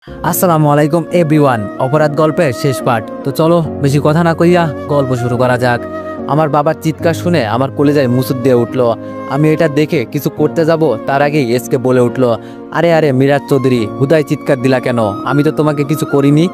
আসসালামু আলাইকুম এভরিওয়ান। অপরাধ গল্পের শেষ পার্ট। তো চলো বেশি কথা না কইয়া গল্প শুরু করা যাক। আমার বাবার চিৎকার শুনে আমার কলেজায় মুসুদ দিয়ে উঠলো। আমি এটা দেখে কিছু করতে যাব তার আগেই এসকে বলে উঠলো, আরে আরে মিরাজ চৌধুরী, হুদায় চিৎকার দিলা কেন? আমি তো তোমাকে কিছু করিনি।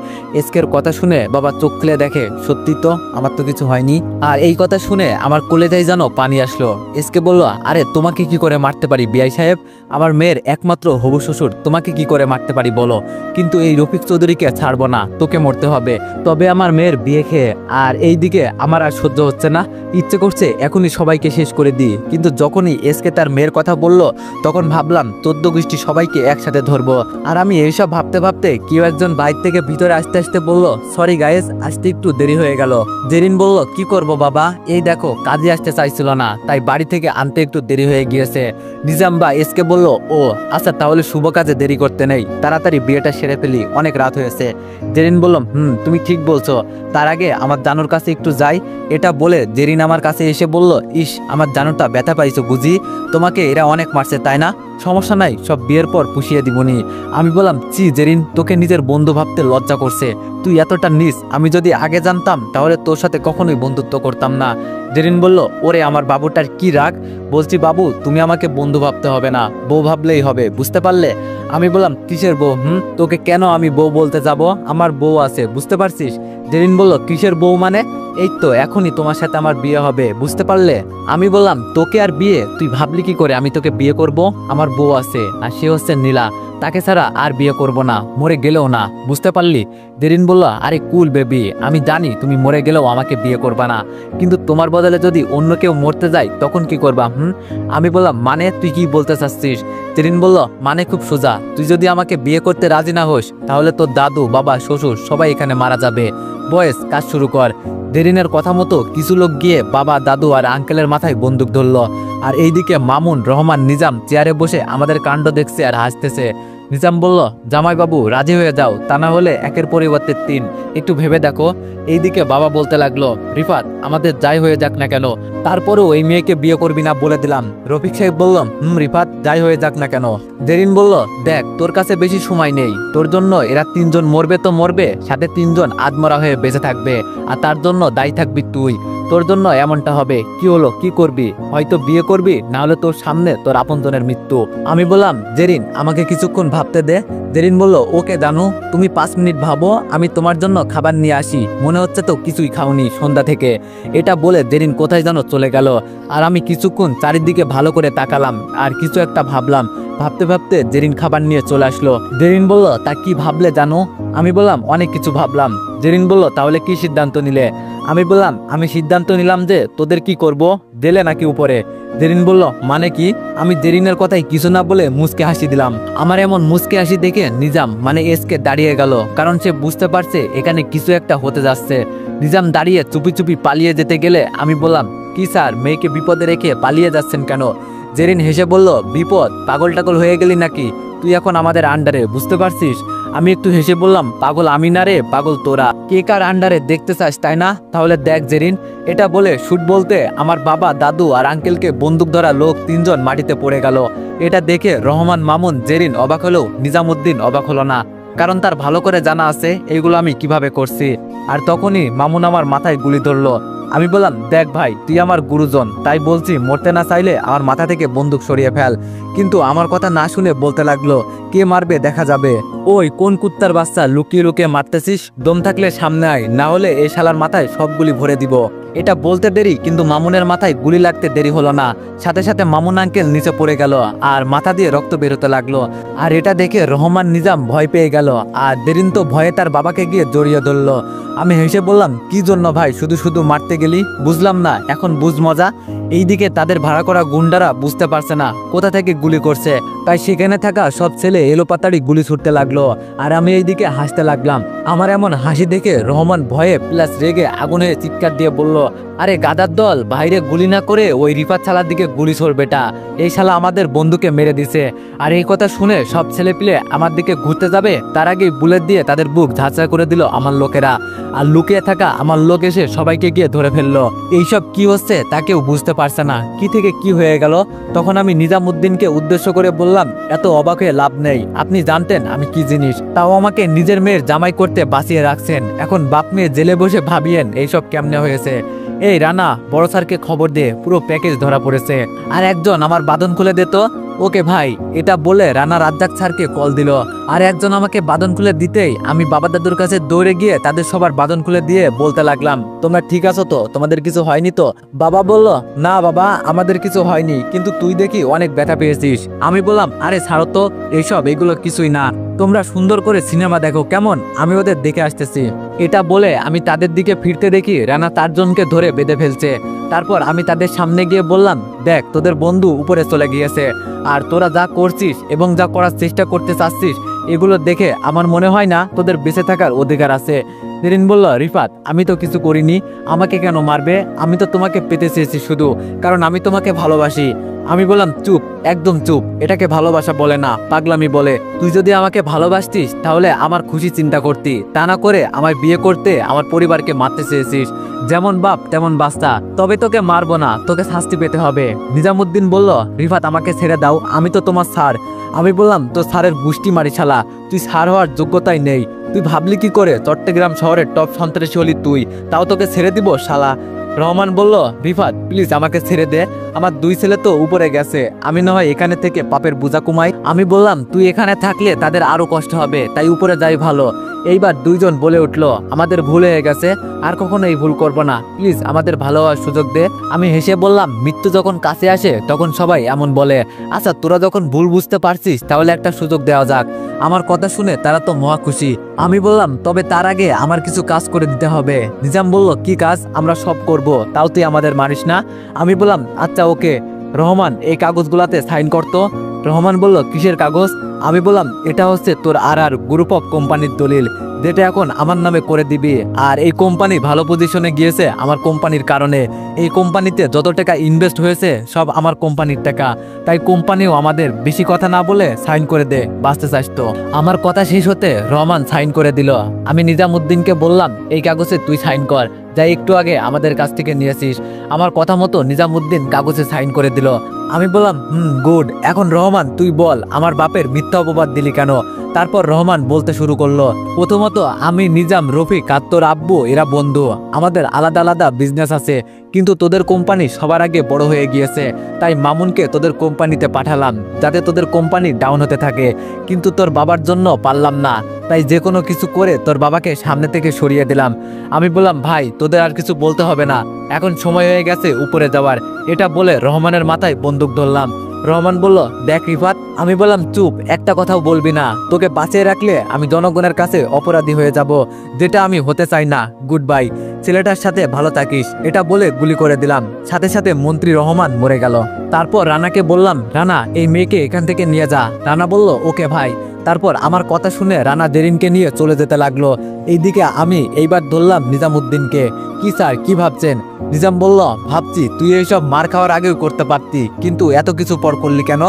এসকের কথা শুনে বাবা চোখ খুলে দেখে সত্যি তো আমার তো কিছু হয়নি। আর এই কথা শুনে আমার কলেজায় যেন পানি আসলো। এসকে বলল, আরে তোমাকে কি করে মারতে পারি বিআই সাহেব? আমার মেয়ের একমাত্র হবু শ্বশুর, তোমাকে কি করে মারতে পারি বলো? কিন্তু এই রফিক চৌধুরীকে ছাড়বো না, তোকে মরতে হবে, তবে আমার মেয়ের বিয়ে খেয়ে। আর এই দিকে আমার আর সহ্য হচ্ছে না, ইচ্ছে করছে এখনই সবাইকে শেষ করে দিই। কিন্তু যখনই এসকে তার মেয়ের কথা বলল তখন ভাবলাম 14 গোষ্ঠী সবাইকে একসাথে ধরবো। আর আমি এইসব ভাবতে ভাবতে কেউ একজন বাইর থেকে ভিতরে আসতে আসতে বলল, সরি গাইস, আসতে একটু দেরি হয়ে গেল। জেরিন বলল, কি করব বাবা, এই দেখো কাজে আসতে চাইছিল না, তাই বাড়ি থেকে আনতে একটু দেরি হয়ে গিয়েছে। নিজাম বা এসকে বলল, ও আচ্ছা, তাহলে শুভ কাজে দেরি করতে নেই, তাড়াতাড়ি বিয়েটা সেরে ফেলি, অনেক রাত হয়েছে। জেরিন বলল, তুমি ঠিক বলছো, তার আগে আমার জানুর কাছে একটু যাই। এটা বলে জেরিন আমার কাছে এসে বলল, ইস আমার জানুটা ব্যথা পাইছো বুঝি, তোমাকে এরা অনেক মারছে তাই না? সমস্যা নাই, সব বিয়ের পর পুষিয়ে দিবনি। আমি বললাম, চি জেরিন, তোকে নিজের বন্ধু ভাবতে লজ্জা করছে, তুই এতটা নিস, আমি যদি আগে জানতাম তাহলে তোর সাথে কখনোই বন্ধুত্ব করতাম না। জেরিন বলল, ওরে আমার বাবুটার কি রাগ, বলছি বাবু তুমি আমাকে বন্ধু ভাবতে হবে না, বউ ভাবলেই হবে, বুঝতে পারলে? আমি বললাম, কিসের বউ? তোকে কেন আমি বউ বলতে যাব? আমার বউ আছে, বুঝতে পারছিস? জেরিন বলল, কিসের বউ মানে? এই তো এখনই তোমার সাথে আমার বিয়ে হবে, বুঝতে পারলে? আমি বললাম, তোকে আর বিয়ে? তুই ভাবলি কি করে আমি তোকে বিয়ে করব? আমার বউ আছে, আর সে হচ্ছে নীলা, তাকে ছাড়া আর বিয়ে করব না, মরে গেলেও না, বুঝতে পারলি? জেরিন বলল, আরে কুল বেবি, আমি জানি তুমি মরে গেলেও আমাকে বিয়ে করবা না, কিন্তু তোমার বদলে যদি অন্য কেউ মরতে যায় তখন কি করবা? আমি বললাম, মানে তুই কি বলতে চাচ্ছিস? জেরিন বলল, মানে খুব সোজা, তুই যদি আমাকে বিয়ে করতে রাজি না হোস তাহলে তোর দাদু, বাবা, শ্বশুর সবাই এখানে মারা যাবে। বয়েস, কাজ শুরু কর। জেরিনের কথা মতো কিছু লোক গিয়ে বাবা, দাদু আর আঙ্কেলের মাথায় বন্দুক ধরলো। আর এইদিকে মামুন, রহমান, নিজাম চেয়ারে বসে আমাদের কাণ্ড দেখছে আর হাসতেছে। নিজাম বলল, জামাইবাবু রাজি হয়ে যাও, তা না হলে একের পরিবর্তে 3, একটু ভেবে দেখো। এইদিকে বাবা বলতে লাগলো, রিফাত আমাদের যাই হয়ে যাক না কেন, তারপরেও এই মেয়েকে বিয়ে করবি না বলে দিলাম। রফিক সাহেব বলল, রিফাত যাই হয়ে যাক না কেন। জেরিন বলল, দেখ তোর কাছে বেশি সময় নেই, তোর জন্য এরা 3 জন মরবে তো মরবে, সাথে 3 জন আদমরা হয়ে বেঁচে থাকবে, আর তার জন্য দায়ী থাকবি তুই। তোর জন্য এমনটা হবে, কি হলো, কি করবি? হয়তো বিয়ে করবি, না হলে তোর সামনে তোর আপনজনের মৃত্যু। আমি বললাম, জেরিন আমাকে কিছুক্ষণ ভাবতে দে। জেরিন বলল, ওকে জানু, তুমি 5 মিনিট ভাবো, আমি তোমার জন্য খাবার নিয়ে আসি, মনে হচ্ছে তো কিছুই খাওনি সন্ধ্যা থেকে। এটা বলে জেরিন কোথায় যেন চলে গেল। আর আমি কিছুক্ষণ চারিদিকে ভালো করে তাকালাম আর কিছু একটা ভাবলাম। ভাবতে ভাবতে জেরিন খাবার নিয়ে চলে আসলো। জেরিন বলল, তা কি ভাবলে জানো? আমি বললাম, অনেক কিছু ভাবলাম। জেরিন বলল, তাহলে কি সিদ্ধান্ত নিলে? আমি বললাম, আমি সিদ্ধান্ত নিলাম যে তোদের কি করব, দিলে নাকি উপরে? জেরিন বলল, মানে কি? আমি জেরিনের কথাই কিছু না বলে মুচকে হাসি দিলাম। আমার এমন মুচকে হাসি দেখে নিজাম মানে এসকে দাঁড়িয়ে গেল, কারণ সে বুঝতে পারছে এখানে কিছু একটা হতে যাচ্ছে। নিজাম দাঁড়িয়ে চুপি চুপি পালিয়ে যেতে গেলে আমি বললাম, কি স্যার, মেয়েকে বিপদে রেখে পালিয়ে যাচ্ছেন কেন? জেরিন হেসে বলল, বিপদ? পাগল টাগল হয়ে গেলি নাকি? তুই এখন আমাদের আন্ডারে, বুঝতে পারছিস? আমি একটু হেসে বললাম, পাগল আমি না রে, পাগল তোরা। কে কার আন্ডারে দেখতে চাস তাই না? তাহলে দেখ জেরিন। এটা বলে শুট বলতে আমার বাবা, দাদু আর আঙ্কেলকে বন্দুক ধরা লোক 3 জন মাটিতে পড়ে গেল। এটা দেখে রহমান, মামুন, জেরিন অবাক হলেও নিজামুদ্দিন অবাক হলো না, কারণ তার ভালো করে জানা আছে এইগুলো আমি কিভাবে করছি। আর তখনই মামুন আমার মাথায় গুলি ধরলো। আমি বললাম, দেখ ভাই, তুই আমার গুরুজন, তাই বলছি মরতে না চাইলে আমার মাথা থেকে বন্দুক সরিয়ে ফেল। কিন্তু আমার কথা না শুনে বলতে লাগলো, কে মারবে দেখা যাবে। ওই কোন কুত্তার বাচ্চা লুকিয়ে লুকিয়ে মারতেছিস? দম থাকলে সামনে আয়, না হলে এই শালার মাথায় সব গুলি ভরে দিব। এটা বলতে দেরি, কিন্তু মামুনের মাথায় গুলি লাগতে দেরি হলো না। সাথে সাথে মামুন আঙ্কেল নিচে পড়ে গেল আর মাথা দিয়ে রক্ত বেরোতে লাগলো। আর এটা দেখে রহমান, নিজাম ভয় পেয়ে গেল, আর জেরিন তো ভয়ে তার বাবাকে গিয়ে জড়িয়ে ধরলো। আমি হেসে বললাম, কি জন্য ভাই শুধু শুধু মারতে গেলি? বুঝলাম না, এখন বুঝ মজা। এইদিকে তাদের ভাড়া করা গুন্ডারা বুঝতে পারছে না কোথা থেকে গুলি করছে, তাই সেখানে থাকা সব ছেলে এলোপাতাড়ি গুলি ছুটতে লাগলো। আর আমি এইদিকে হাসতে লাগলাম। আমার এমন হাসি দেখে রহমান ভয়ে প্লাস রেগে আগুন হয়ে চিৎকার দিয়ে বলল, আরে গাদার দল, বাইরে গুলি না করে ওই রিফাত শালার দিকে গুলি ছড়বেটা। এই শালা আমাদের বন্ধুকে মেরে দিছে। আর এই কথা শুনে সব ছেলেপিলে আমার দিকে ঘুরতে যাবে, তার আগেই বুলেট দিয়ে তাদের বুক ঝাঁচা করে দিল আমার লোকেরা। আর লুকিয়ে থাকা আমার লোক এসে সবাইকে গিয়ে ধরে ফেললো। এইসব কি হচ্ছে তা কেউ বুঝতে পারছে না, কি থেকে কি হয়ে গেল। তখন আমি নিজামুদ্দিনকে উদ্দেশ্য করে বললাম, এত অবাক হয়ে লাভ নেই, আপনি জানতেন আমি কি জিনিস, তাও আমাকে নিজের মেয়ের জামাই করতে বাঁচিয়ে রাখছেন। এখন বাপ মেয়ে জেলে বসে ভাবিয়েন এইসব কেমনে হয়েছে। এই রানা, বড় স্যারকে খবর দে, পুরো প্যাকেজ ধরা পড়েছে। আর একজন আমার বাঁধন খুলে দে তো। ওকে ভাই, এটা বলে রানা রাজ্জাক স্যারকে কল দিল। আর একজন আমাকে বাঁধন খুলে দিতেই আমি বাবা দাদুর কাছে দৌড়ে গিয়ে তাদের সবার বাঁধন খুলে দিয়ে বলতে লাগলাম, তোমরা ঠিক আছো তো, তোমাদের কিছু হয়নি তো? বাবা বলল, না বাবা, আমাদের কিছু হয়নি, কিন্তু তুই দেখি অনেক ব্যথা পেয়েছিস। আমি বললাম, আরে ছাড়ো তো এইসব, এগুলো কিছুই না, তোমরা সুন্দর করে সিনেমা দেখো কেমন, আমি ওদের দেখে আসতেছি। এটা বলে আমি তাদের দিকে ফিরতে দেখি রানা 4 জনকে ধরে বেঁধে ফেলছে। তারপর আমি তাদের সামনে গিয়ে বললাম, দেখ তোদের বন্ধু উপরে চলে গিয়েছে, আর তোরা যা করছিস এবং যা করার চেষ্টা করতে চাচ্ছিস এগুলো দেখে আমার মনে হয় না তোদের বেঁচে থাকার অধিকার আছে। জেরিন বলল, রিফাত, আমি তো কিছু করিনি, আমাকে কেন মারবে? আমি তো তোমাকে পেতে চেয়েছি শুধু, কারণ আমি তোমাকে ভালোবাসি। আমি বললাম, চুপ, একদম চুপ, এটাকে ভালোবাসা বলে না, পাগলামি বলে। তুই যদি আমাকে ভালোবাসতিস তাহলে আমার খুশি চিন্তা করতি, তা না করে আমায় বিয়ে করতে আমার পরিবারকে মারতে চেয়েছিস। যেমন বাপ তেমন বাস্তা, তবে তোকে মারবো না, তোকে শাস্তি পেতে হবে। নিজামুদ্দিন বলল, রিফাত আমাকে ছেড়ে দাও, আমি তো তোমার স্যার। আমি বললাম, তো স্যারের গুষ্টি মারি শালা, তুই স্যার হওয়ার যোগ্যতাই নেই। তুই ভাবলি কি করে চট্টগ্রাম শহরের টপ সন্ত্রাসী হলি তুই, তাও তোকে ছেড়ে দিব শালা। রহমান বলল, রিফাত প্লিজ আমাকে ছেড়ে দে, আমার 2 ছেলে তো উপরে গেছে, আমি না হয় এখানে থেকে পাপের বোঝা কমাই। আমি বললাম, তুই এখানে থাকলে তাদের আরো কষ্ট হবে, তাই উপরে যাই ভালো। এইবার 2 জন বলে উঠলো, আমাদের ভুল হয়ে গেছে, আর কখনো এই ভুল করবো না, প্লিজ আমাদের ভালো হওয়ার সুযোগ দে। আমি হেসে বললাম, মৃত্যু যখন কাছে আসে তখন সবাই এমন বলে, আচ্ছা তোরা যখন ভুল বুঝতে পারছিস তাহলে একটা সুযোগ দেওয়া যাক। আমার কথা শুনে তারা তো মহা খুশি। আমি বললাম, তবে তার আগে আমার কিছু কাজ করে দিতে হবে। নিজাম বলল, কি কাজ? আমরা সব করব, তাও তুই আমাদের মারিস না। আমি বললাম, আচ্ছা ওকে। রহমান, এই কাগজগুলাতে সাইন করতো। রহমান বলল, কিসের কাগজ? আমি বললাম, এটা হচ্ছে তোর আর গ্রুপ অফ কোম্পানির দলিল, যেটা এখন আমার নামে করে দিবি। আর এই কোম্পানি ভালো পজিশনে গিয়েছে আমার কোম্পানির কারণে। এই কোম্পানিতে যত টাকা ইনভেস্ট হয়েছে সব আমার কোম্পানির টাকা, তাই কোম্পানিও আমাদের বেশি কথা না বলে সাইন করে দে, বাঁচতে চাস তো। আমার কথা শেষ হতে রহমান সাইন করে দিল। আমি নিজামুদ্দিনকে বললাম, এই কাগজে তুই সাইন কর, যাই একটু আগে আমাদের কাছ থেকে নিয়েছিস। আমার কথা মতো নিজামুদ্দিন কাগজে সাইন করে দিল। আমি বললাম, গুড। এখন রহমান তুই বল, আমার বাপের মিথ্যা অপবাদ দিলি কেন? তারপর রহমান বলতে শুরু করলো, প্রথমত আমি, নিজাম, রফিক আর তোর আব্বু এরা বন্ধু, আমাদের আলাদা আলাদা বিজনেস আছে, কিন্তু তোদের কোম্পানি সবার আগে বড় হয়ে গিয়েছে, তাই মামুনকে তোদের কোম্পানিতে পাঠালাম যাতে তোদের কোম্পানি ডাউন হতে থাকে, কিন্তু তোর বাবার জন্য পারলাম না, তাই যে কোনো কিছু করে তোর বাবাকে সামনে থেকে সরিয়ে দিলাম। আমি বললাম, ভাই তোদের আর কিছু বলতে হবে না, এখন সময় হয়ে গেছে উপরে যাওয়ার। এটা বলে রহমানের মাথায় বন্দুক ধরলাম। রহমান বলল, দেখ রিফাত। আমি বললাম, চুপ, একটা কথাও বলবি না, তোকে বাঁচিয়ে রাখলে আমি জনগণের কাছে অপরাধী হয়ে যাব, যেটা আমি হতে চাই না। গুড বাই, ছেলেটার সাথে ভালো থাকিস। এটা বলে গুলি করে দিলাম, সাথে সাথে মন্ত্রী রহমান মরে গেল। তারপর রানাকে বললাম, রানা এই মেয়েকে এখান থেকে নিয়ে যা। রানা বলল, ওকে ভাই। তারপর আমার কথা শুনে রানা জেরিনকে নিয়ে চলে যেতে লাগলো। এইদিকে আমি এইবার ধরলাম নিজামুদ্দিনকে। কি স্যার, কি ভাবছেন? নিজাম বলল, ভাবছি তুই এইসব মার খাওয়ার আগেও করতে পারতি, কিন্তু এত কিছু পর করলি কেন?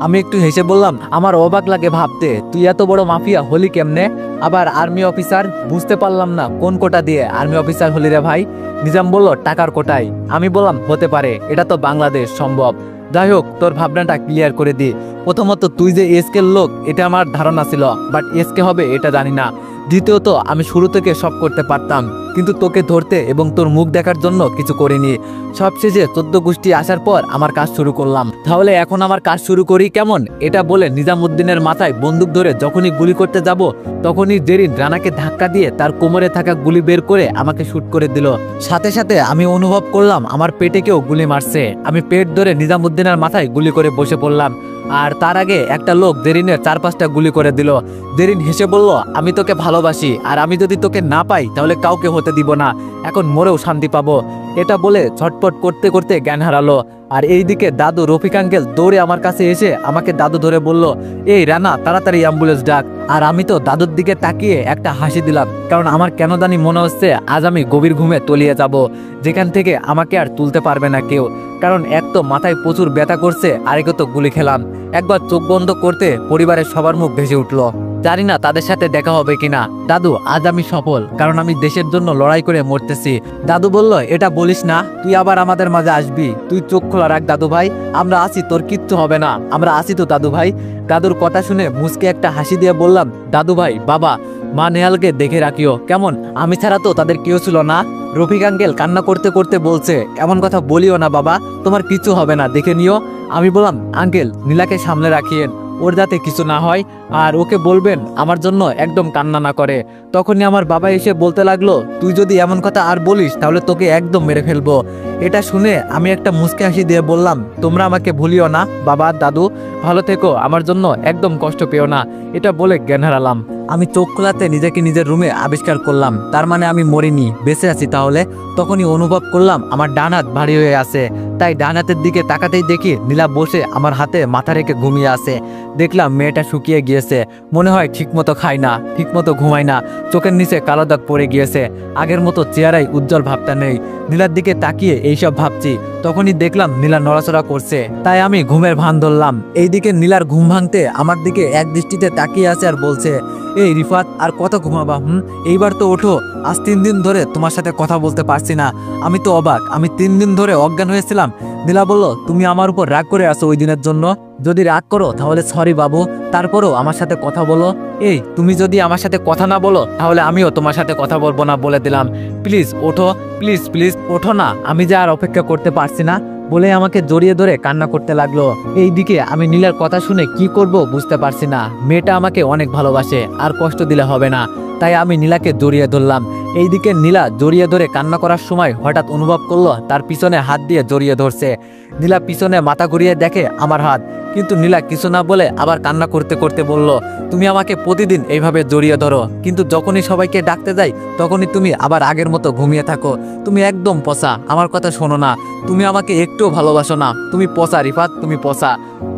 আমি একটু হেসে বললাম, আমার অবাক লাগে ভাবতে, তুই এত বড় মাফিয়া হলি কেমনে? আবার আর্মি অফিসার, বুঝতে পারলাম না কোন কোটা দিয়ে আর্মি অফিসার হলি রে ভাই? নিজাম বলল, টাকার কোটায়। আমি বললাম, হতে পারে, এটা তো বাংলাদেশ, সম্ভব। যাই হোক, তোর ভাবনাটা ক্লিয়ার করে দি। প্রথমত তুই যে এসকের লোক এটা আমার ধারণা ছিল, বাট এসকে হবে এটা জানি না। দ্বিতীয়ত আমি শুরু থেকে সব করতে পারতাম, কিন্তু তোকে ধরতে এবং তোর মুখ দেখার জন্য কিছু করিনি। সবশেষে 14 গোষ্ঠী আসার পর আমার কাজ শুরু করলাম। তাহলে এখন আমার কাজ শুরু করি কেমন? এটা বলে নিজামুদ্দিনের মাথায় বন্দুক ধরে যখনই গুলি করতে যাব তখনই জেরিন রানাকে ধাক্কা দিয়ে তার কোমরে থাকা গুলি বের করে আমাকে শুট করে দিল। সাথে সাথে আমি অনুভব করলাম আমার পেটে কেউ গুলি মারছে। আমি পেট ধরে নিজামুদ্দিনের মাথায় গুলি করে বসে পড়লাম, আর তার আগে একটা লোক জেরিনের 4-5টা গুলি করে দিল। জেরিন হেসে বলল, আমি তোকে ভালোবাসি, আর আমি যদি তোকে না পাই তাহলে কাউকে হতে দিব না, এখন মরেও শান্তি পাবো। এটা বলে ছটপট করতে করতে জ্ঞান হারালো। আর এইদিকে দাদু রফিক আঙ্কেল দৌড়ে আমার কাছে এসে আমাকে দাদু ধরে বলল, এই রানা তাড়াতাড়ি অ্যাম্বুলেন্স ডাক। আর আমি তো দাদুর দিকে তাকিয়ে একটা হাসি দিলাম, কারণ আমার কেন জানি মনে হচ্ছে আজ আমি গভীর ঘুমে তলিয়ে যাব, যেখান থেকে আমাকে আর তুলতে পারবে না কেউ। কারণ এক তো মাথায় প্রচুর ব্যথা করছে, আরেকে তো গুলি খেলাম। একবার চোখ বন্ধ করতে পরিবারের সবার মুখ ভেসে উঠলো। জানি না তাদের সাথে দেখা হবে কিনা। দাদু আজ আমি সফল, কারণ আমি দেশের জন্য লড়াই করে মরতেছি। দাদু বলল, এটা বলিস না, তুই আবার আমাদের মাঝে আসবি। তুই চোখ খোলা রাখ দাদু ভাই, আমরা আছি, তোর কিচ্ছু হবে না, আমরা আছি তো দাদু ভাই। দাদুর কথা শুনে মুচকে একটা হাসি দিয়ে বললাম, দাদু ভাই, বাবা, মা নেহালকে দেখে রাখিও কেমন, আমি ছাড়া তো তাদের কেউ ছিল না। রফিক আঙ্কেল কান্না করতে করতে বলছে, এমন কথা বলিও না বাবা, তোমার কিছু হবে না, দেখে নিও। আমি বললাম, আঙ্কেল নীলাকে সামলে রাখিয়েন, ওর যাতে কিছু না হয়, আর ওকে বলবেন আমার জন্য একদম কান্না না করে। তখনই আমার বাবা এসে বলতে লাগলো, তুই যদি এমন কথা আর বলিস তাহলে তোকে একদম মেরে ফেলবো। এটা শুনে আমি একটা মুচকি হাসি দিয়ে বললাম, তোমরা আমাকে ভুলিও না বাবা, দাদু, ভালো থেকো, আমার জন্য একদম কষ্ট পেও না। এটা বলে জ্ঞান হারালাম। আমি চোখ খোলাতে নিজেকে নিজের রুমে আবিষ্কার করলাম, তার মানে আমি মরিনি, বেঁচে আছি। তাহলে তখনই অনুভব করলাম আমার ডান হাত ভারী হয়ে আছে। তাই ডান হাতের দিকে তাকাতেই দেখি নীলা বসে আমার হাতে মাথা রেখে ঘুমিয়ে আছে। দেখলাম মেয়েটা শুকিয়ে গিয়েছে, মনে হয় ঠিকমতো খায় না, ঠিকমতো ঘুমায় না, চোখের নিচে কালো দাগ পড়ে গিয়েছে, আগের মতো চেহারায় উজ্জ্বল ভাবটা নেই। নীলার দিকে তাকিয়ে এইসব ভাবছি, তখনই দেখলাম নীলা নড়াচড়া করছে। তাই আমি ঘুমের ভান ধরলাম। এইদিকে নীলার ঘুম ভাঙতে আমার দিকে এক দৃষ্টিতে তাকিয়ে আছে আর বলছে, এই রিফাত, আর কত ঘুমাবা? এইবার তো ওঠো, আজ 3 দিন ধরে তোমার সাথে কথা বলতে পারছি না। আমি তো অবাক, আমি 3 দিন ধরে অজ্ঞান হয়েছিলাম। নীলা বলল, তুমি আমার উপর রাগ করে আছো ওই দিনের জন্য? যদি রাগ করো তাহলে সরি বাবু, তারপরও আমার সাথে কথা বলো। এই তুমি যদি আমার সাথে কথা না বলো তাহলে আমিও তোমার সাথে কথা বলবো না, বলে দিলাম। প্লিজ ওঠো, প্লিজ প্লিজ ওঠো না, আমি যে আর অপেক্ষা করতে পারছি না, বলে আমাকে জড়িয়ে ধরে কান্না করতে লাগলো। এইদিকে আমি নীলার কথা শুনে কি করব বুঝতে পারছি না। মেয়েটা আমাকে অনেক ভালোবাসে, আর কষ্ট দিলে হবে না, তাই আমি নীলাকে জড়িয়ে ধরলাম। এইদিকে নীলা জড়িয়ে ধরে কান্না করার সময় হঠাৎ অনুভব করলো তার পিছনে হাত দিয়ে জড়িয়ে ধরছে। নীলা পিছনে মাথা ঘুরিয়ে দেখে আমার হাত, কিন্তু নীলা কিছু না বলে আবার কান্না করতে করতে বলল, তুমি আমাকে প্রতিদিন এইভাবে জড়িয়ে ধরো, কিন্তু যখনই সবাইকে ডাকতে যাই তখনই তুমি আবার আগের মতো ঘুমিয়ে থাকো। তুমি একদম পচা, আমার কথা শোনো না, তুমি আমাকে একটুও ভালোবাসো না, তুমি পচা রিফাত, তুমি পচা।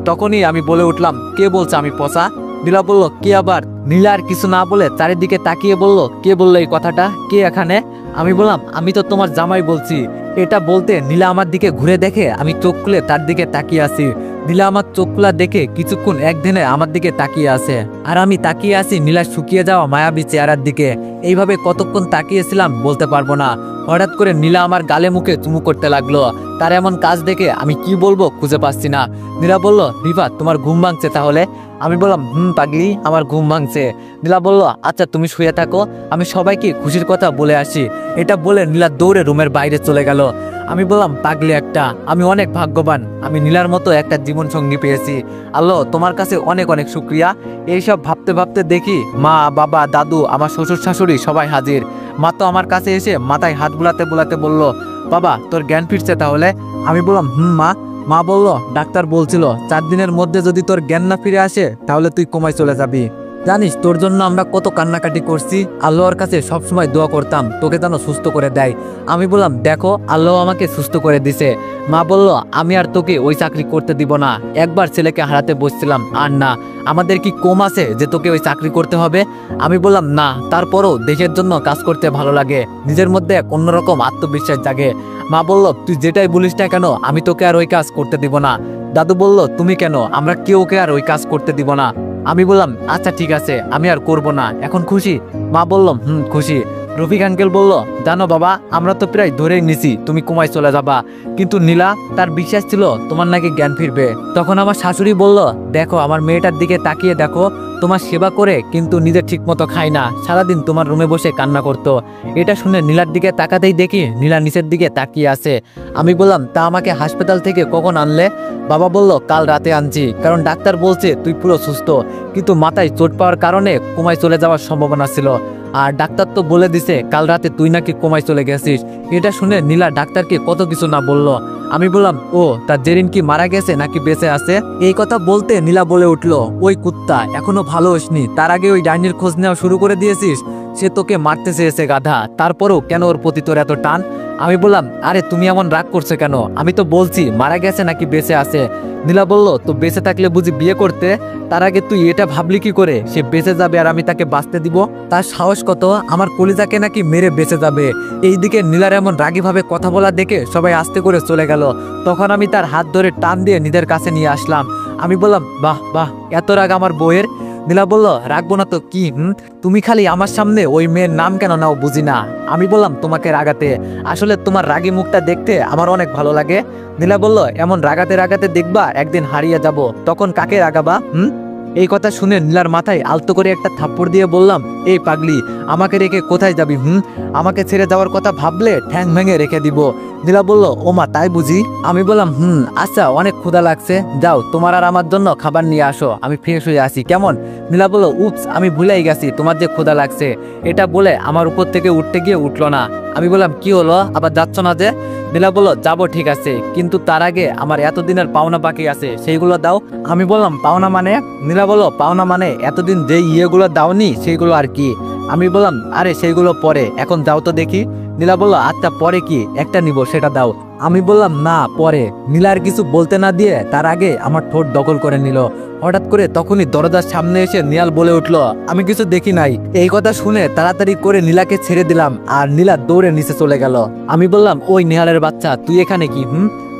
তখনই আমি বলে উঠলাম, কে বলছে আমি পচা? নীলা বলল, কে আবার? নীলা আর কিছু না বলে চারিদিকে তাকিয়ে বলল, কে বললো এই কথাটা, কে এখানে? আমি বললাম, আমি তো তোমার জামাই বলছি। এটা বলতে নীলা আমার দিকে ঘুরে দেখে আমি চোখ খুলে তার দিকে তাকিয়ে আছি। নীলা আমার চোখ খোলা দেখে কিছুক্ষণ একদিনে আমার দিকে তাকিয়ে আছে, আর আমি তাকিয়ে আছি নীলার শুকিয়ে যাওয়া মায়াবী চেহারার দিকে। এইভাবে কতক্ষণ তাকিয়েছিলাম বলতে পারবো না। হঠাৎ করে নীলা আমার গালে মুখে চুমু করতে লাগলো। তার এমন কাজ দেখে আমি কি বলবো খুঁজে পাচ্ছি না। নীলা বলল, রিফাত, তোমার ঘুম ভাঙছে তাহলে? আমি বললাম, পাগলি, আমার ঘুম ভাঙছে। নীলা বলল, আচ্ছা তুমি শুয়ে থাকো, আমি সবাইকে খুশির কথা বলে আসি। এটা বলে নীলা দৌড়ে রুমের বাইরে চলে গেল। আমি বললাম, পাগলি একটা, আমি অনেক ভাগ্যবান, আমি নীলার মতো একটা জীবন সঙ্গী পেয়েছি। আল্লাহ, তোমার কাছে অনেক অনেক শুক্রিয়া। এইসব ভাবতে ভাবতে দেখি মা, বাবা, দাদু, আমার শ্বশুর শাশুড়ি সবাই হাজির। মা তো আমার কাছে এসে মাথায় হাত বুলাতে বুলাতে বলল, বাবা, তোর জ্ঞান ফিরছে তাহলে? আমি বললাম, মা। মা বলল, ডাক্তার বলছিল 4 দিনের মধ্যে যদি তোর জ্ঞান না ফিরে আসে তাহলে তুই কোমায় চলে যাবি। জানিস তোর জন্য আমরা কত কান্নাকাটি করছি, আল্লাহর কাছে সবসময় দোয়া করতাম তোকে যেন সুস্থ করে দেয়। আমি বললাম, দেখো, আল্লাহ আমাকে সুস্থ করে দিছে। মা বলল, আমি আর তোকে ওই চাকরি করতে দিব না। একবার ছেলেকে হারাতে বসছিলাম, আর না, আমাদের কি কম আছে যে তোকে ওই চাকরি করতে হবে? আমি বললাম, না, তারপরও দেশের জন্য কাজ করতে ভালো লাগে, নিজের মধ্যে এক অন্যরকম আত্মবিশ্বাস জাগে। মা বলল, তুই যেটাই বলিস না কেন, আমি তোকে আর ওই কাজ করতে দিব না। দাদু বলল, তুমি কেন? আমরা কেউকে আর ওই কাজ করতে দিব না। আমি বললাম, আচ্ছা ঠিক আছে, আমি আর করব না। এখন খুশি? মা বলল, খুশি। রফিক আঙ্কেল বলল, জানো বাবা, আমরা তো প্রায় ধরেই নিছি তুমি কোমায় চলে যাবা, কিন্তু নীলা, তার বিশ্বাস ছিল তোমার নাকি জ্ঞান ফিরবে। তখন আমার শাশুড়ি বলল, দেখো, আমার মেয়েটার দিকে তাকিয়ে দেখো, তোমার সেবা করে কিন্তু নিজে ঠিক মতো খায় না, সারাদিন তোমার রুমে বসে কান্না করতো। এটা শুনে নীলার দিকে তাকাতেই দেখি নীলা নিচের দিকে তাকিয়ে আছে। আমি বললাম, তা আমাকে হাসপাতাল থেকে কখন আনলে? বাবা বলল, কাল রাতে আনছি, কারণ ডাক্তার বলছে তুই পুরো সুস্থ, কিন্তু মাথায় চোট পাওয়ার কারণে কোমায় চলে যাওয়ার সম্ভাবনা ছিল। আর ডাক্তার তো বলে দিছে কাল রাতে তুই নাকি কোমায় চলে গেছিস। এটা শুনে নীলা ডাক্তারকে কত কিছু না বলল। আমি বললাম, ও তার জেরিন কি মারা গেছে নাকি বেঁচে আছে? এই কথা বলতে নীলা বলে উঠলো, ওই কুত্তা এখনো ভালো হসনি, তার আগে ওই ডাইনির খোঁজ নেওয়া শুরু করে দিয়েছিস। সে তোকে মারতে চেয়েছে গাধা, তারপরও কেন ওর প্রতি তোর এত টান? আমি বললাম, আরে তুমি এমন রাগ করছো কেন? আমি তো বলছি মারা গেছে নাকি বেঁচে আছে। নীলা বলল, তো বেঁচে থাকলে বুঝি বিয়ে করতে? তার আগে তুই এটা ভাবলি কি করে সে বেঁচে যাবে আর আমি তাকে বাঁচতে দিব? তার সাহস কত আমার কলিজাকে নাকি মেরে বেঁচে যাবে? এইদিকে নীলার এমন রাগীভাবে কথা বলা দেখে সবাই আস্তে করে চলে গেল। তখন আমি তার হাত ধরে টান দিয়ে নীলের কাছে নিয়ে আসলাম। আমি বললাম, বাহ বাহ, এত রাগ আমার বউয়ের? নীলা বলল, রাখবো না তো কি, তুমি খালি আমার সামনে ওই মেয়ের নাম কেন নাও বুঝি না। আমি বললাম, তোমাকে রাগাতে? আসলে তোমার রাগী মুখটা দেখতে আমার অনেক ভালো লাগে। নীলা বলল, এমন রাগাতে রাগাতে দেখবা একদিন হারিয়ে যাব, তখন কাকে রাগাবা? এই কথা শুনে নীলার মাথায় আলতো করে একটা থাপ্পড় দিয়ে বললাম, এই পাগলি, আমাকে রেখে কোথায় যাবি? আমাকে ছেড়ে যাওয়ার কথা ভাবলে ঠ্যাং ভেঙে রেখে দিব। নীলা বলল, ওমা তাই বুঝি? আমি বললাম, আচ্ছা, অনেক ক্ষুধা লাগছে, যাও তোমার আর আমার জন্য খাবার নিয়ে আসো, আমি ফ্রেশ হয়ে আসি, কেমন? নীলা বলল, উপস, আমি ভুলেই গেছি তোমার যে ক্ষুধা লাগছে। এটা বলে আমার উপর থেকে উঠতে গিয়ে উঠলো না। আমি বললাম, কি হলো, আবার যাচ্ছ না যে? নীলা বলল, যাবো ঠিক আছে, কিন্তু তার আগে আমার এতদিনের পাওনা বাকি আছে, সেইগুলো দাও। আমি বললাম, পাওনা মানে? নীলা বলল, পাওনা মানে এতদিন যে ইয়েগুলো দাওনি সেইগুলো আর কি। আমি বললাম, আরে সেইগুলো পরে, এখন যাও তো দেখি। নীলা বলল, আচ্ছা পরে কি একটা নিব সেটা দাও। আমি বললাম, না পরে। নীলা আর কিছু বলতে না দিয়ে তার আগে আমার ঠোঁট দখল করে নিল। হঠাৎ করে তখনই দরজার সামনে এসে নিয়াল বলে উঠলো, আমি কিছু দেখি নাই। এই কথা শুনে তাড়াতাড়ি করে নীলাকে ছেড়ে দিলাম আর নীলা দৌড়ে নিচে চলে গেল। আমি বললাম, ওই নেহালের বাচ্চা, তুই এখানে কি?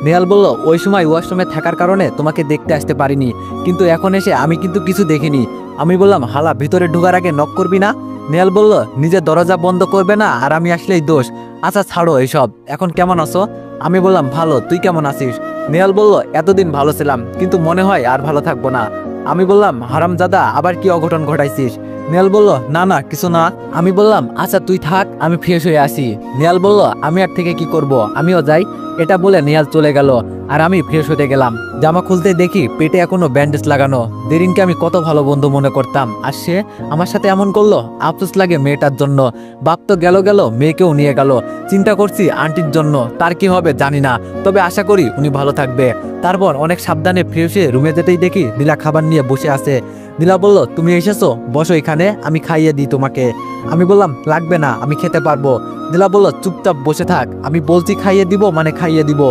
নেহাল বলল, ওই সময় ওয়াশরুমে থাকার কারণে তোমাকে দেখতে আসতে পারিনি, কিন্তু এখন এসে আমি কিন্তু কিছু দেখিনি। আমি বললাম, হালা, ভিতরে ঢোকার আগে নক করবি না? নেহাল বলল, নিজের দরজা বন্ধ করবে না আর আমি আসলেই দোষ। আচ্ছা ছাড়ো এইসব, এখন কেমন আছো? আমি বললাম, ভালো, তুই কেমন আছিস? নেহাল বলল, এতদিন ভালো ছিলাম, কিন্তু মনে হয় আর ভালো থাকবো না। আমি বললাম, হারামজাদা, আবার কি অঘটন ঘটাইছিস? নেহাল বলল, না না, কিছু না। আমি বললাম, আচ্ছা তুই থাক, আমি ফ্রেশ হয়ে আসি। নেহাল বলল, আমি আর থেকে কি করব, আমিও যাই। এটা বলে নেহাল চলে গেল আর আমি ফ্রেশ হতে গেলাম। জামা খুলতে দেখি পেটে এখনো ব্যান্ডেজ লাগানো। দেরিনকে আমি কত ভালো বন্ধু মনে করতাম, আর সে আমার সাথে এমন করলো। আফসোস লাগে মেয়েটার জন্য। বাপ তো গেল গেল, মেয়েকেও নিয়ে গেল। চিন্তা করছি আন্টির জন্য, তার কি হবে জানি না, তবে আশা করি উনি ভালো থাকবে। তারপর অনেক সাবধানে ফ্রেশ হয়ে রুমে যেতেই দেখি নীলা খাবার নিয়ে বসে আছে। নীলা বলল, তুমি এসেছো, বসো এখানে, আমি খাইয়ে দিই তোমাকে। আমি বললাম, লাগবে না, আমি খেতে পারবো। নীলা বলল, চুপচাপ বসে থাক, আমি বলছি খাইয়ে দিব মানে খাইয়ে দিব।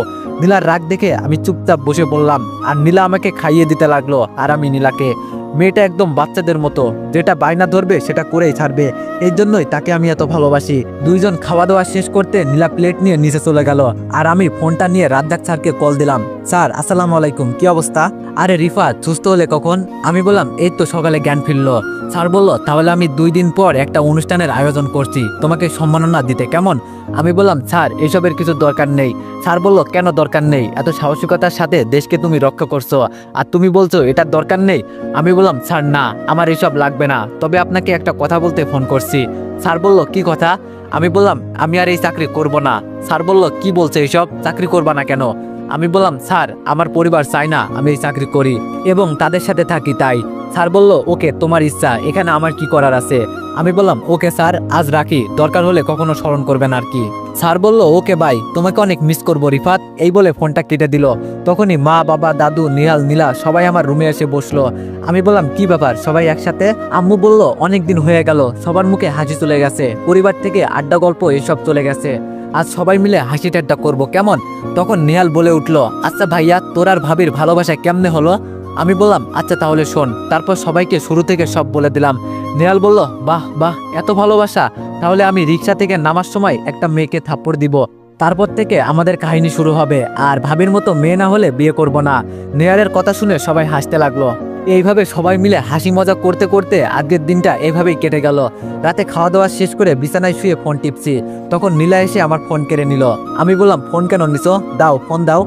নীলার রাগ দেখে আমি চুপচাপ বসে বললাম, আর নীলা আমাকে খাইয়ে দিতে লাগলো আর আমি নীলাকে। মেয়েটা একদম বাচ্চাদের মতো, যেটা বায়না ধরবে সেটা করেই ছাড়বে, এই জন্যই তাকে আমি এত ভালোবাসি। দুইজন খাওয়া দাওয়া শেষ করতে নীলা প্লেট নিয়ে নিচে চলে গেল আর আমি ফোনটা নিয়ে রাজ্জাক স্যারকে কল দিলাম। স্যার, আসসালামু আলাইকুম, কি অবস্থা? আরে রিফাত, সুস্থ হলে কখন? আমি বললাম, এই তো সকালে জ্ঞান ফিরলো। স্যার বলল, তাহলে আমি 2 দিন পর একটা অনুষ্ঠানের আয়োজন করছি, তোমাকে সম্মাননা দিতে, কেমন? আমি বললাম, স্যার এসবের কিছু দরকার নেই। স্যার বলল, কেন দরকার নেই? এত সাহসিকতার সাথে দেশকে তুমি রক্ষা করছো, আর তুমি বলছো এটার দরকার নেই? আমি বললাম, স্যার না, আমার এসব লাগবে না, তবে আপনাকে একটা কথা বলতে ফোন করছি। স্যার বলল, কি কথা? আমি বললাম, আমি আর এই চাকরি করব না। স্যার বলল, কি বলছে এইসব, চাকরি করবা না কেন? আমি বললাম, স্যার আমার পরিবার চায় না আমি এই চাকরি করি এবং তাদের সাথে থাকি, তাই। স্যার বলল, ওকে, তোমার ইচ্ছা, এখানে আমার কি করার আছে? আমি বললাম, ওকে স্যার, আজ রাখি, দরকার হলে কখনো স্মরণ করবেন আর কি। স্যার বলল, ওকে বাই, তোমাকে অনেক মিস করবো রিফাত। এই বলে ফোনটা কেটে দিল। তখনই মা, বাবা, দাদু, নিহাল, নীলা সবাই আমার রুমে এসে বসলো। আমি বললাম, কি ব্যাপার সবাই একসাথে? আম্মু বলল, অনেক দিন হয়ে গেল, সবার মুখে হাসি চলে গেছে, পরিবার থেকে আড্ডা গল্প এসব চলে গেছে, আজ সবাই মিলে হাসি ঠাট্টা করবো, কেমন? তখন নিহাল বলে উঠলো, আচ্ছা ভাইয়া, তোর আর ভাবির ভালোবাসা কেমনে হলো? আমি বললাম, আচ্ছা তাহলে শোন। তারপর সবাইকে শুরু থেকে সব বলে দিলাম। নিহাল বলল, বাহ বাহ, এত ভালোবাসা, তাহলে আমি রিক্সা থেকে নামার সময় একটা মেয়েকে থাপ্পড় দিব, তারপর থেকে আমাদের কাহিনী শুরু হবে, আর ভাবির মতো মেয়ে না হলে বিয়ে করব না। নিহালের কথা শুনে সবাই হাসতে লাগলো। এইভাবে সবাই মিলে হাসি মজা করতে করতে আজকের দিনটা এইভাবেই কেটে গেল। রাতে খাওয়া দাওয়া শেষ করে বিছানায় শুয়ে ফোন টিপছি, তখন নীলা এসে আমার ফোন কেড়ে নিল। আমি বললাম, ফোন কেন নিছো? দাও, ফোন দাও।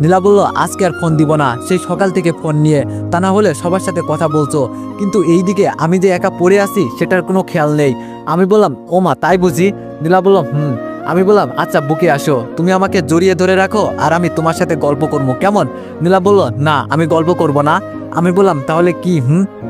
নীলা বলল, আজকে আর ফোন দিব না, সেই সকাল থেকে ফোন নিয়ে, তা না হলে সবার সাথে কথা বলছো, কিন্তু এইদিকে আমি যে একা পড়ে আছি সেটার কোনো খেয়াল নেই। আমি বললাম, ও মা, তাই বুঝি? নীলা বলল, আমি বললাম, আচ্ছা বুকে আসো, তুমি আমাকে জড়িয়ে ধরে রাখো আর আমি তোমার সাথে গল্প করবো, কেমন? নীলা বলল, না, আমি গল্প করব না, আমি বললাম তাহলে কি?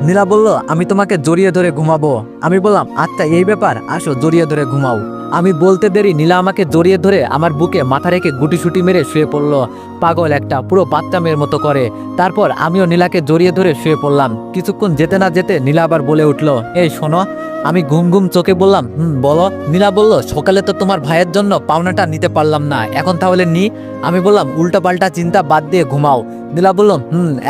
নীলা বলল আমি তোমাকে জড়িয়ে ধরে ঘুমাবো। আমি বললাম আচ্ছা এই ব্যাপার, আসো জড়িয়ে ধরে ঘুমাও। আমি বলতে দেরি নীলা আমাকে জড়িয়ে ধরে আমার বুকে মাথা রেখে গুটিসুটি মেরে শুয়ে পড়লো, পাগল একটা, পুরো বাচ্চা মেয়ের মতো করে। তারপর আমিও নীলাকে জড়িয়ে ধরে শুয়ে পড়লাম। কিছুক্ষণ যেতে না যেতে নীলা আবার বলে উঠলো, এই শোনো। আমি ঘুম ঘুম চোখে বললাম বলো। নীলা বলল সকালে তো তোমার ভাইয়ের জন্য পাওনাটা নিতে পারলাম না, এখন তাহলে নি। আমি বললাম উল্টা পাল্টা চিন্তা বাদ দিয়ে ঘুমাও। নীলা বলল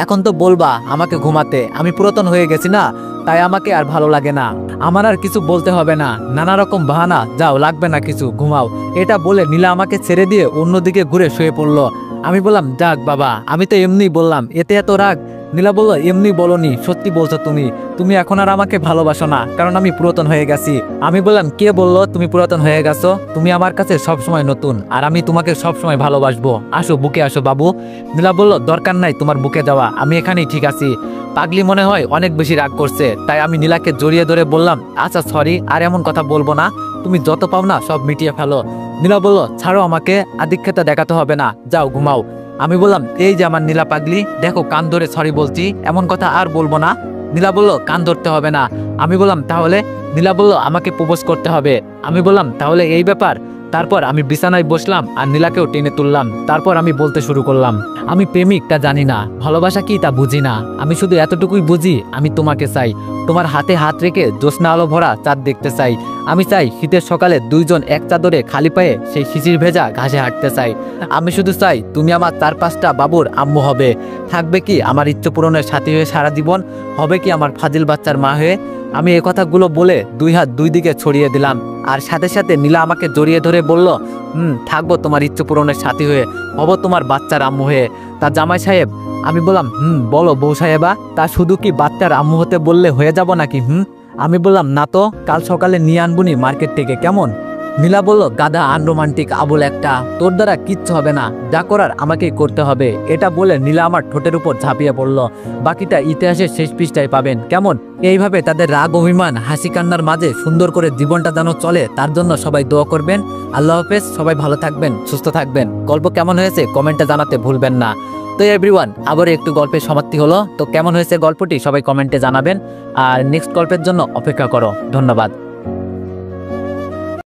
এখন তো বলবা আমাকে ঘুমাতে, আমি পুরাতন হয়ে গেছি না, তাই আমাকে আর ভালো লাগে না। আমার আর কিছু বলতে হবে না, নানা রকম বাহানা, যাও লাগবে না কিছু, ঘুমাও। এটা বলে নীলা আমাকে ছেড়ে দিয়ে অন্যদিকে ঘুরে শুয়ে পড়লো। আমি বললাম যাক বাবা, আমি তো এমনি বললাম, এতে এত রাগ? নীলা বলল এমনি বলনি, সত্যি বলছো তুমি। তুমি এখন আর আমাকে ভালোবাসো না, কারণ আমি পুরাতন হয়ে গেছি। আমি বললাম কে বললো তুমি পুরাতন হয়ে গেছো? তুমি আমার কাছে সবসময় নতুন, আর আমি তোমাকে সবসময় ভালোবাসবো। আসো বুকে আসো বাবু। নীলা বলল দরকার নাই তোমার বুকে যাওয়া, আমি এখানেই ঠিক আছি। পাগলি মনে হয় অনেক বেশি রাগ করছে, তাই আমি নীলাকে জড়িয়ে ধরে বললাম আচ্ছা সরি, আর এমন কথা বলবো না, তুমি যত পাও না সব মিটিয়ে ফেলো। নীলা বলল ছাড়ো আমাকে, আধিক্যতা দেখাতে হবে না, যাও ঘুমাও। আমি বললাম এই যে আমার নীলা পাগলি, দেখো কান ধরে সরি বলছি, এমন কথা আর বলবো না। নীলা বলল কান ধরতে হবে না। আমি বললাম তাহলে? নীলা বলল আমাকে প্রপোজ করতে হবে। আমি বললাম তাহলে এই ব্যাপার। তারপর আমি বিছানায় বসলাম আর নীলাকেও টেনে তুললাম। তারপর আমি বলতে শুরু করলাম, আমি প্রেমিক তা জানি না, ভালোবাসা কি তা বুঝি না, আমি শুধু এতটুকুই বুঝি আমি তোমাকে চাই, তোমার হাতে হাত রেখে জ্যোৎস্না আলো ভরা চাঁদ দেখতে চাই। আমি চাই শীতের সকালে দুইজন এক চাদরে খালি পায়ে সেই শিশির ভেজা ঘাসে হাঁটতে চাই। আমি শুধু চাই তুমি আমার 4-5টা বাবুর আম্মু হবে, থাকবে কি আমার ইচ্ছে পূরণের সাথী হয়ে সারা জীবন, হবে কি আমার ফাজিল বাচ্চার মা হয়ে। আমি এই কথাগুলো বলে দুই হাত দুই দিকে ছড়িয়ে দিলাম, আর সাথে সাথে নীলা আমাকে জড়িয়ে ধরে বলল থাকবো তোমার ইচ্ছে পূরণের সাথী হয়ে, হব তোমার বাচ্চার আম্মু হয়ে। তা জামাই সাহেব? আমি বললাম বলো বউ সাহেবা, তা শুধু কি বাচ্চার আম্মু হতে বললে হয়ে যাব নাকি? আমি বললাম না তো, কাল সকালে নিয়ে আনবুনি মার্কেট থেকে, কেমন? নীলা বলল গাধা, আনরোমান্টিক আবুল একটা, তোর দ্বারা কিচ্ছু হবে না, যা করার আমাকেই করতে হবে। এটা বলে নীলা আমার ঠোঁটের উপর ঝাঁপিয়ে পড়ল। বাকিটা ইতিহাসের শেষ পৃষ্ঠায় পাবেন, কেমন? এইভাবে তাদের রাগ অভিমান হাসি কান্নার মাঝে সুন্দর করে জীবনটা যেন চলে, তার জন্য সবাই দোয়া করবেন। আল্লাহ হাফেজ, সবাই ভালো থাকবেন, সুস্থ থাকবেন। গল্প কেমন হয়েছে কমেন্টে জানাতে ভুলবেন না। তো এভরিওয়ান, আবার একটু গল্পের সমাপ্তি হলো। তো কেমন হয়েছে গল্পটি সবাই কমেন্টে জানাবেন, আর নেক্সট গল্পের জন্য অপেক্ষা করো। ধন্যবাদ।